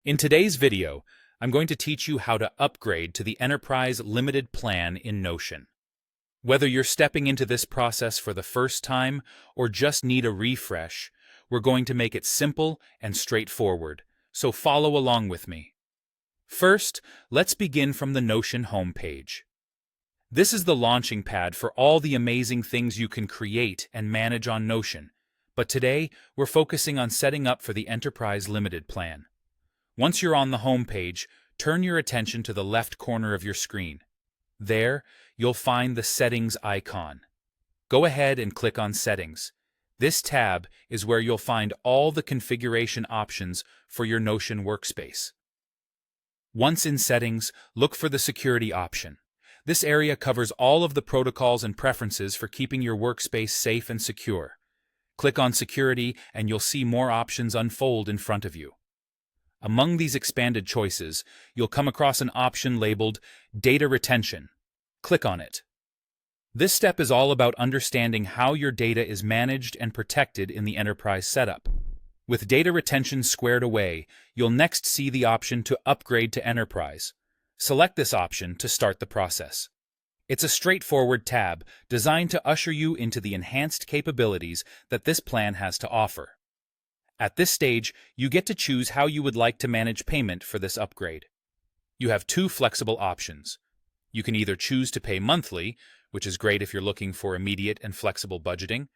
In today's video, I'm going to teach you how to upgrade to the Enterprise Limited plan in Notion. Whether you're stepping into this process for the first time or just need a refresh, we're going to make it simple and straightforward, so follow along with me. First, let's begin from the Notion homepage. This is the launching pad for all the amazing things you can create and manage on Notion, but today we're focusing on setting up for the Enterprise Limited plan. Once you're on the home page, turn your attention to the left corner of your screen. There, you'll find the Settings icon. Go ahead and click on Settings. This tab is where you'll find all the configuration options for your Notion workspace. Once in Settings, look for the Security option. This area covers all of the protocols and preferences for keeping your workspace safe and secure. Click on Security and you'll see more options unfold in front of you. Among these expanded choices, you'll come across an option labeled Data Retention. Click on it. This step is all about understanding how your data is managed and protected in the enterprise setup. With data retention squared away, you'll next see the option to upgrade to Enterprise. Select this option to start the process. It's a straightforward tab designed to usher you into the enhanced capabilities that this plan has to offer. At this stage, you get to choose how you would like to manage payment for this upgrade. You have two flexible options. You can either choose to pay monthly, which is great if you're looking for immediate and flexible budgeting,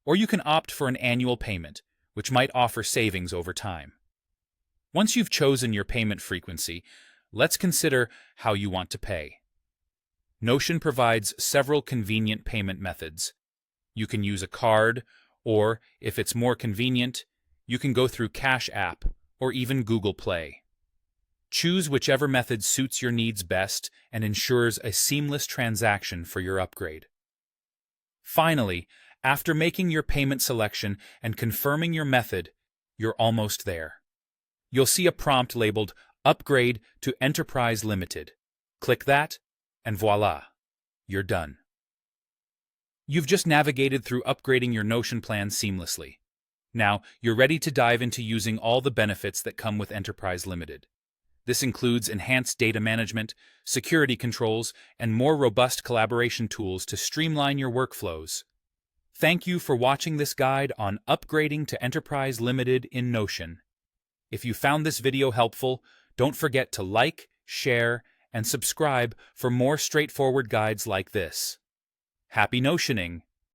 or you can opt for an annual payment, which might offer savings over time. Once you've chosen your payment frequency, let's consider how you want to pay. Notion provides several convenient payment methods. You can use a card, or, if it's more convenient, you can go through Cash App or even Google Play. Choose whichever method suits your needs best and ensures a seamless transaction for your upgrade. Finally, after making your payment selection and confirming your method, you're almost there. You'll see a prompt labeled Upgrade to Enterprise Limited. Click that, and voila, you're done. You've just navigated through upgrading your Notion plan seamlessly. Now, you're ready to dive into using all the benefits that come with Enterprise Limited. This includes enhanced data management, security controls, and more robust collaboration tools to streamline your workflows. Thank you for watching this guide on upgrading to Enterprise Limited in Notion. If you found this video helpful, don't forget to like, share, and subscribe for more straightforward guides like this. Happy Notioning!